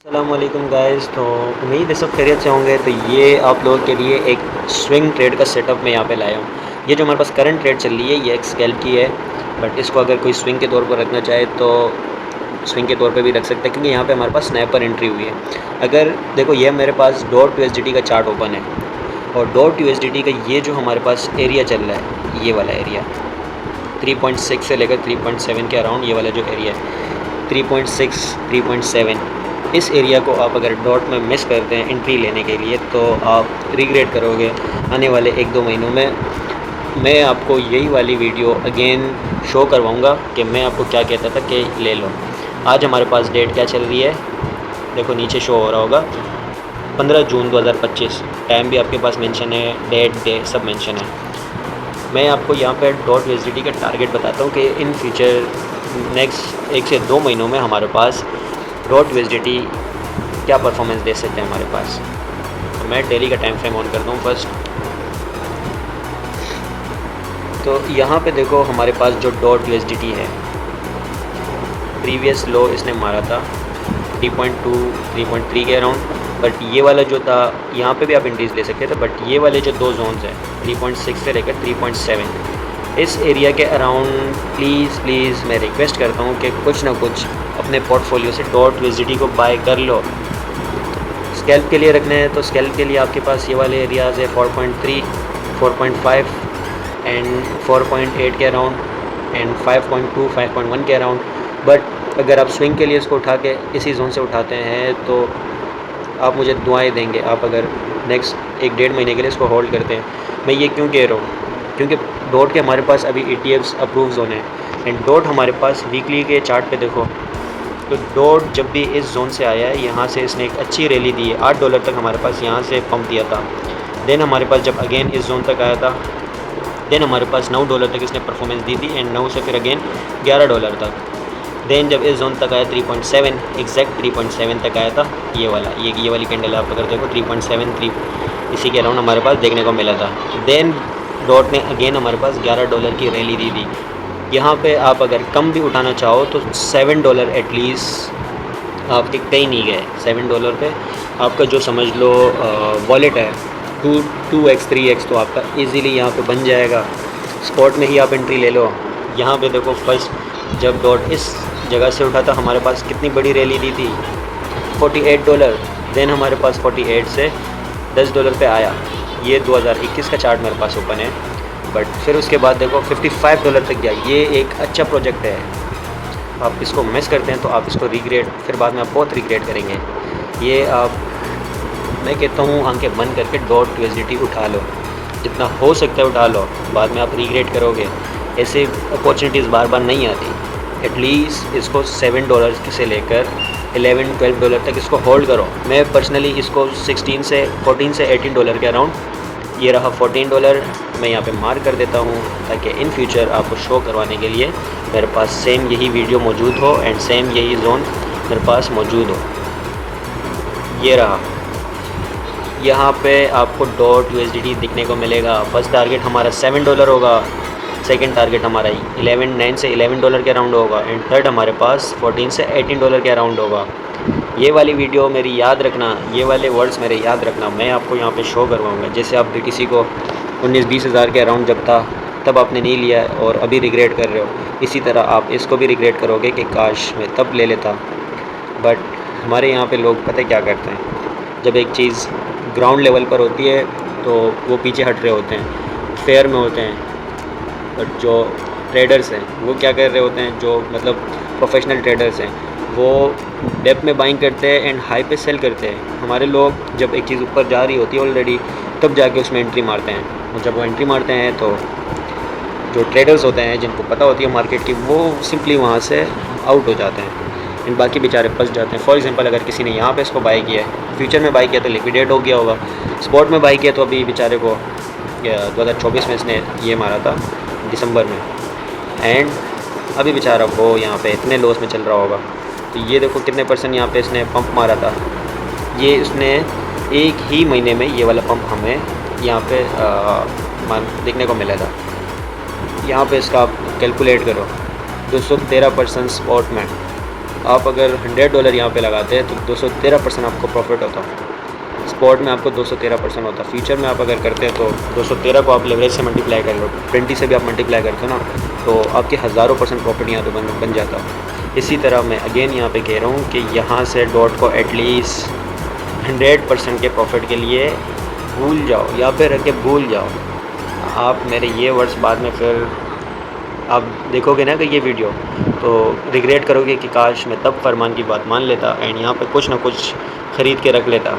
अस्सलामुअलैकुम गाइस। तो उम्मीद है सब खैरियत से होंगे। तो ये आप लोगों के लिए एक स्विंग ट्रेड का सेटअप मैं यहाँ पे लाया हूँ। ये जो हमारे पास करंट ट्रेड चल रही है ये एक स्कैल्प की है, बट इसको अगर कोई स्विंग के तौर पर रखना चाहे तो स्विंग के तौर पे भी रख सकता है, क्योंकि यहाँ पे हमारे पास स्नैपर एंट्री हुई है। अगर देखो ये मेरे पास डॉट USDT का चार्ट ओपन है, और डॉट USDT का ये जो हमारे पास एरिया चल रहा है, ये वाला एरिया 3.6 से लेकर 3.7 के अराउंड, ये वाला जो एरिया है 3.6 3.7, इस एरिया को आप अगर डॉट में मिस करते हैं एंट्री लेने के लिए तो आप रिग्रेट करोगे आने वाले 1-2 महीनों में। मैं आपको यही वाली वीडियो अगेन शो करवाऊँगा कि मैं आपको क्या कहता था कि ले लो। आज हमारे पास डेट क्या चल रही है, देखो नीचे शो हो रहा होगा 15 जून 2025। टाइम भी आपके पास मेंशन है, डेट डे सब मेंशन है। मैं आपको यहाँ पर डॉट USDT का टारगेट बताता हूँ कि इन फ्यूचर नेक्स्ट 1 से 2 महीनों में हमारे पास डॉट USDT क्या परफॉर्मेंस दे सकते हैं हमारे पास। तो मैं डेली का टाइम फ्रेम ऑन करता हूँ फर्स्ट। तो यहाँ पे देखो हमारे पास जो डॉट USDT है, प्रीवियस लो इसने मारा था 3.2 3.3 के अराउंड, बट ये वाला जो था यहाँ पे भी आप एंट्रीज ले सकते थे, बट ये वाले जो दो जोन्स हैं 3.6 से लेकर 3.7, इस एरिया के अराउंड प्लीज़ मैं रिक्वेस्ट करता हूँ कि कुछ ना कुछ अपने पोर्टफोलियो से डॉट USDT को बाय कर लो। स्कैल्प के लिए रखना है तो स्कैल्प के लिए आपके पास ये वाले एरियाज़ है 4.3 4.5 एंड 4.8 के अराउंड एंड 5.2 5.1 के अराउंड। बट अगर आप स्विंग के लिए इसको उठा के इसी जोन से उठाते हैं तो आप मुझे दुआएं देंगे, आप अगर नेक्स्ट 1-1.5 महीने के लिए इसको होल्ड करते हैं। मैं ये क्यों कह रहा हूँ, क्योंकि डॉट के हमारे पास अभी ETFs अप्रूव होने हैं, एंड डॉट हमारे पास वीकली के चार्ट पे देखो तो डॉट जब भी इस जोन से आया है यहाँ से इसने एक अच्छी रैली दी है, $8 तक हमारे पास यहाँ से पंप दिया था। देन हमारे पास जब अगेन इस जोन तक आया था, देन हमारे पास $9 तक इसने परफॉर्मेंस दी थी, एंड 9 से फिर अगेन $11 तक। देन जब इस जोन तक आया 3.7 एग्जैक्ट 3.7 तक आया था, ये वाली कैंडल आप अगर देखो 3.73 इसी के अराउंड हमारे पास देखने को मिला था। देन डॉट ने अगेन हमारे पास $11 की रैली दी थी। यहाँ पे आप अगर कम भी उठाना चाहो तो $7 एटलीस्ट आप टिकते ही नहीं गए। $7 पे आपका जो समझ लो वॉलेट है 2x 3x तो आपका इजीली यहाँ पे बन जाएगा। स्पॉट में ही आप एंट्री ले लो। यहाँ पे देखो फर्स्ट जब डॉट इस जगह से उठा था हमारे पास कितनी बड़ी रैली दी थी, $48। देन हमारे पास 48 से $10 पे आया। ये 2021 का चार्ट मेरे पास ओपन है, बट फिर उसके बाद देखो $55 तक गया। ये एक अच्छा प्रोजेक्ट है, आप इसको मिस करते हैं तो आप इसको रिग्रेट, फिर बाद में आप बहुत रिग्रेट करेंगे। ये आप, मैं कहता हूँ आंखें बंद करके डॉट USDT उठा लो, जितना हो सकता है उठा लो, बाद में आप रिग्रेट करोगे। ऐसे अपॉर्चुनिटीज़ बार बार नहीं आती। एटलीस्ट इसको $7 से लेकर $11-12 तक इसको होल्ड करो। मैं पर्सनली इसको 14 से $18 के अराउंड, ये रहा $14, मैं यहाँ पे मार्क कर देता हूँ ताकि इन फ्यूचर आपको शो करवाने के लिए मेरे पास सेम यही वीडियो मौजूद हो एंड सेम यही जोन मेरे पास मौजूद हो। ये रहा, यहाँ पे आपको डॉट USDT दिखने को मिलेगा। फर्स्ट टारगेट हमारा $7 होगा, सेकंड टारगेट हमारा 9 से $11 के अराउंड होगा, एंड थर्ड हमारे पास 14 से $18 के अराउंड होगा। ये वाली वीडियो मेरी याद रखना, ये वाले वर्ड्स मेरे याद रखना। मैं आपको यहाँ पे शो करवाऊँगा। जैसे आप BTC को 19-20 हज़ार के अराउंड जब था तब आपने नहीं लिया और अभी रिग्रेट कर रहे हो, इसी तरह आप इसको भी रिग्रेट करोगे कि काश मैं तब ले लेता। बट हमारे यहाँ पे लोग पता है क्या करते हैं, जब एक चीज़ ग्राउंड लेवल पर होती है तो वो पीछे हट रहे होते हैं, फेयर में होते हैं। बट जो ट्रेडर्स हैं वो क्या कर रहे होते हैं, जो मतलब प्रोफेशनल ट्रेडर्स हैं, वो डेप्थ में बाइंग करते हैं एंड हाई पे सेल करते हैं। हमारे लोग जब एक चीज़ ऊपर जा रही होती है ऑलरेडी, तब जाके उसमें एंट्री मारते हैं, और जब वो एंट्री मारते हैं तो जो ट्रेडर्स होते हैं जिनको पता होती है मार्केट की, वो सिंपली वहाँ से आउट हो जाते हैं एंड बाकी बेचारे फंस जाते हैं। फॉर एग्जांपल अगर किसी ने यहाँ पे इसको बाई किया है, फ्यूचर में बाई किया तो लिक्विडेट हो गया होगा, स्पॉट में बाई किया तो अभी बेचारे को 2024 में इसने ये मारा था दिसंबर में, एंड अभी बेचारा वो यहाँ पे इतने लॉस में चल रहा होगा। तो ये देखो कितने % यहाँ पे इसने पंप मारा था। ये उसने एक ही महीने में ये वाला पंप हमें यहाँ पे देखने को मिला था। यहाँ पे इसका आप कैलकुलेट करो 213% स्पॉट में, आप अगर $100 यहाँ पे लगाते हैं तो 213% आपको प्रॉफिट होता। स्पॉट में आपको 213% होता। फ्यूचर में आप अगर करते हैं तो 213 को आप लेवरेज से मल्टीप्लाई कर लो, 20 से भी आप मल्टीप्लाई करते हो ना, तो आपके हज़ारों % प्रॉफिट यहाँ पे बन जाता। इसी तरह मैं अगेन यहाँ पे कह रहा हूँ कि यहाँ से डॉट को एटलीस्ट 100% के प्रॉफिट के लिए भूल जाओ, या फिर रख के भूल जाओ। आप मेरे ये वर्ड्स बाद में फिर आप देखोगे ना कि ये वीडियो, तो रिग्रेट करोगे कि काश मैं तब फरमान की बात मान लेता एंड यहाँ पे कुछ ना कुछ ख़रीद के रख लेता।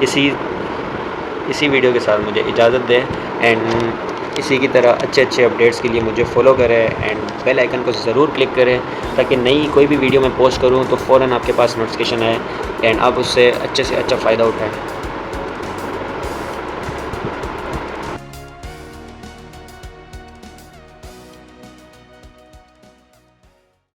इसी वीडियो के साथ मुझे इजाज़त दें एंड इसी की तरह अच्छे अपडेट्स के लिए मुझे फॉलो करें एंड बेल आइकन को ज़रूर क्लिक करें, ताकि नई कोई भी वीडियो मैं पोस्ट करूँ तो फ़ौरन आपके पास नोटिफिकेशन आए एंड आप उससे अच्छे से अच्छा फ़ायदा उठाएँ।